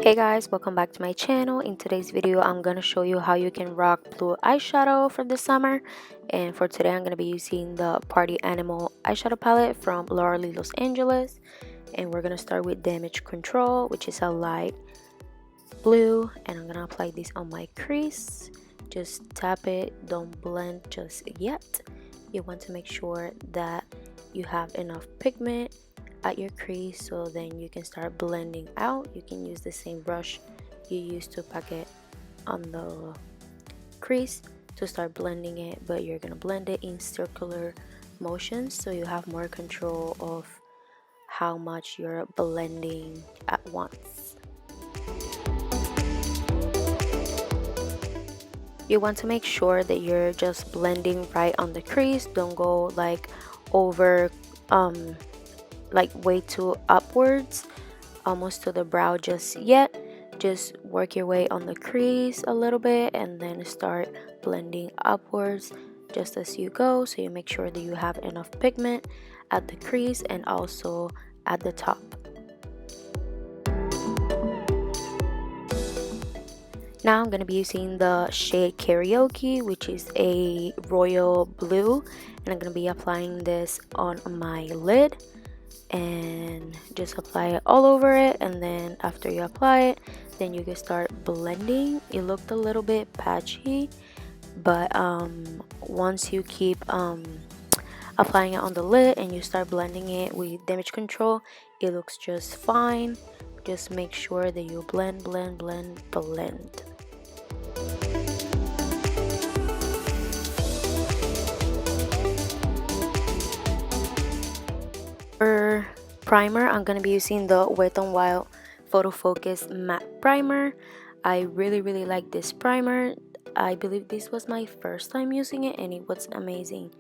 Hey guys, welcome back to my channel. In today's video I'm gonna show you how you can rock blue eyeshadow for the summer, and for today I'm gonna be using the Party Animal eyeshadow palette from Lauraleelosangeles, and we're gonna start with Damage Control, which is a light blue, and I'm gonna apply this on my crease. Just tap it, don't blend just yet. You want to make sure that you have enough pigment at your crease, so then you can start blending out. You can use the same brush you used to pack it on the crease to start blending it, but you're gonna blend it in circular motions so you have more control of how much you're blending at once. You want to make sure that you're just blending right on the crease. Don't go like over like way too upwards almost to the brow just yet. Just work your way on the crease a little bit and then start blending upwards just as you go, so you make sure that you have enough pigment at the crease and also at the top. Now I'm going to be using the shade Karaoke, which is a royal blue, and I'm going to be applying this on my lid and just apply it all over it. And then after you apply it, then you can start blending. It looked a little bit patchy, but once you keep applying it on the lid and you start blending it with Damage Control, it looks just fine. Just make sure that you blend. For primer, I'm going to be using the Wet n Wild Photo Focus Matte Primer. I really like this primer. I believe this was my first time using it and it was amazing.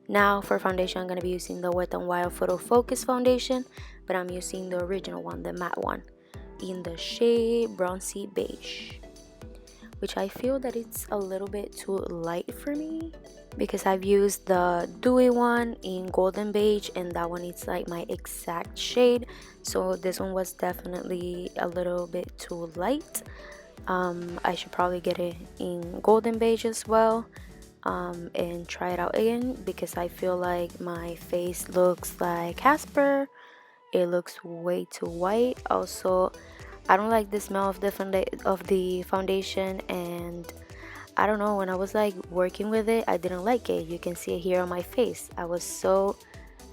Now for foundation, I'm going to be using the Wet n Wild Photo Focus foundation, but I'm using the original one, the matte one, in the shade Bronzy Beige, which I feel that it's a little bit too light for me because I've used the dewy one in Golden Beige and that one is like my exact shade, so this one was definitely a little bit too light. I should probably get it in Golden Beige as well, and try it out again because I feel like my face looks like Casper. It looks way too white. Also, I don't like the smell of the foundation, and I don't know, when I was like working with it, I didn't like it. You can see it here on my face. I was so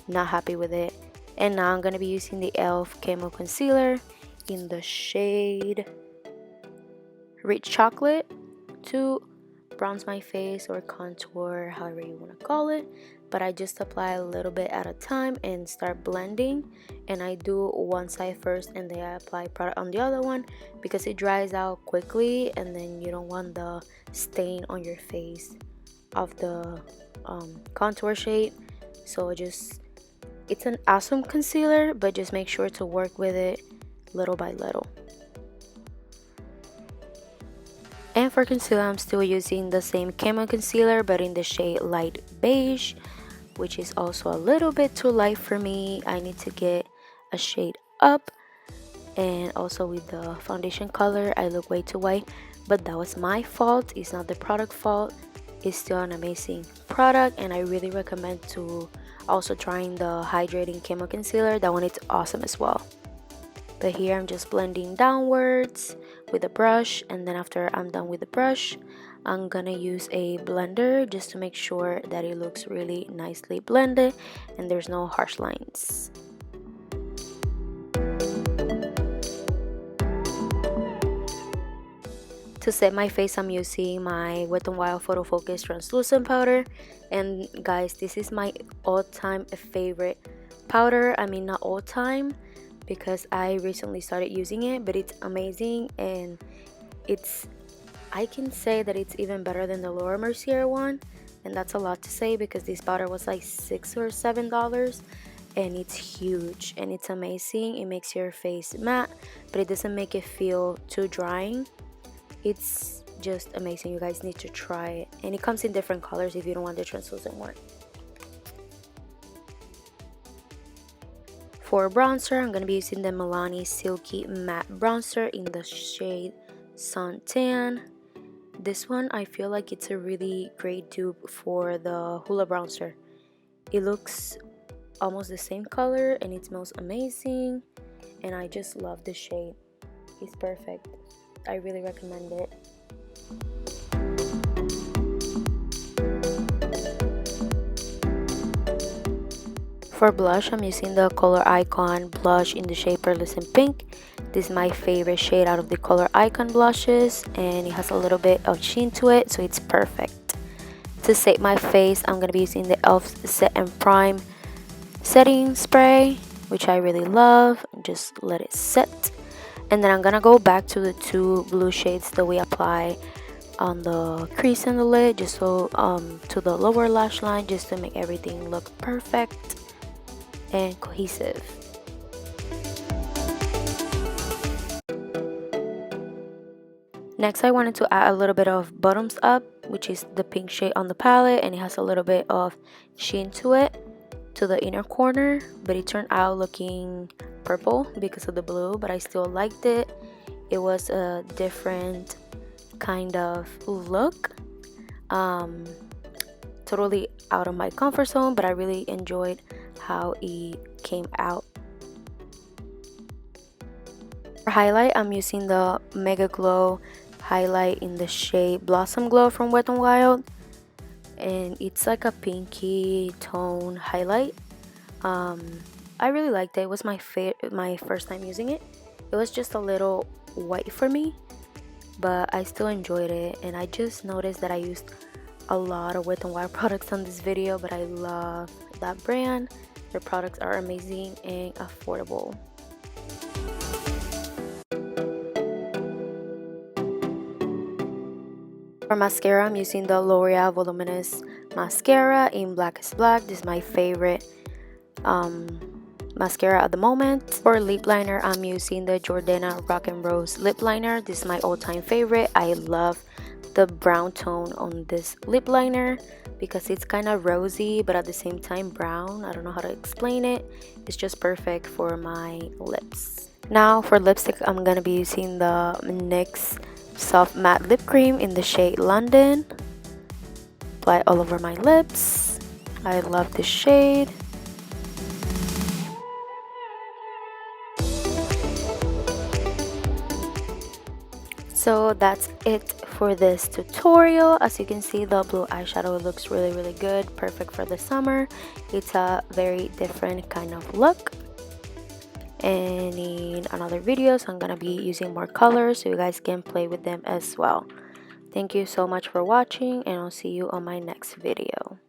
not happy with it. And now I'm gonna be using the e.l.f. Camo Concealer in the shade Rich Chocolate to bronze my face or contour, however you want to call it. But I just apply a little bit at a time and start blending, and I do one side first and then I apply product on the other one because it dries out quickly and then you don't want the stain on your face of the contour shade. So it's an awesome concealer, but just make sure to work with it little by little. And for concealer, I'm still using the same Camo Concealer but in the shade Light Beige, which is also a little bit too light for me. I need to get a shade up. And also with the foundation color, I look way too white, but that was my fault. It's not the product fault. It's still an amazing product, and I really recommend to also trying the hydrating Camo Concealer. That one is awesome as well. But here I'm just blending downwards with a brush, and then after I'm done with the brush, I'm gonna use a blender just to make sure that it looks really nicely blended and there's no harsh lines. To set my face, I'm using my Wet n Wild Photo Focus Translucent Powder, and guys, this is my all-time favorite powder. I mean, not all time because I recently started using it, but it's amazing, and I can say that it's even better than the Laura Mercier one, and that's a lot to say because this powder was like $6 or $7, and it's huge and it's amazing. It makes your face matte, but it doesn't make it feel too drying. It's just amazing. You guys need to try it, and it comes in different colors if you don't want the translucent one. For bronzer, I'm going to be using the Milani Silky Matte Bronzer in the shade Suntan. This one, I feel like it's a really great dupe for the Hoola bronzer. It looks almost the same color and it smells amazing, and I just love the shade. It's perfect. I really recommend it. For blush, I'm using the Color Icon blush in the shade Pearlescent Pink. This is my favorite shade out of the Color Icon blushes, and it has a little bit of sheen to it, so it's perfect. To set my face, I'm going to be using the e.l.f. Set and Prime setting spray, which I really love. Just let it set. And then I'm going to go back to the two blue shades that we apply on the crease and the lid, just so to the lower lash line, just to make everything look perfect and cohesive. Next, I wanted to add a little bit of Bottoms Up, which is the pink shade on the palette, and it has a little bit of sheen to it, to the inner corner, but it turned out looking purple because of the blue, but I still liked it. It was a different kind of look, totally out of my comfort zone, but I really enjoyed how it came out. For highlight, I'm using the Mega Glow highlight in the shade Blossom Glow from Wet n Wild, and it's like a pinky tone highlight. I really liked it. It was my first time using it. It was just a little white for me, but I still enjoyed it, and I just noticed that I used a lot of Wet n Wild products on this video, but I love that brand. Their products are amazing and affordable. For mascara, I'm using the L'Oreal Voluminous Mascara in Black is Black. This is my favorite mascara at the moment. For lip liner, I'm using the Jordana Rock and Rose lip liner. This is my all-time favorite. I love the brown tone on this lip liner because it's kind of rosy but at the same time brown. I don't know how to explain it. It's just perfect for my lips. Now for lipstick, I'm gonna be using the NYX Soft Matte Lip Cream in the shade London. Apply all over my lips. I love this shade. So that's it for this tutorial. As you can see, the blue eyeshadow looks really good, perfect for the summer. It's a very different kind of look. And in another videos, I'm gonna be using more colors so you guys can play with them as well. Thank you so much for watching, and I'll see you on my next video.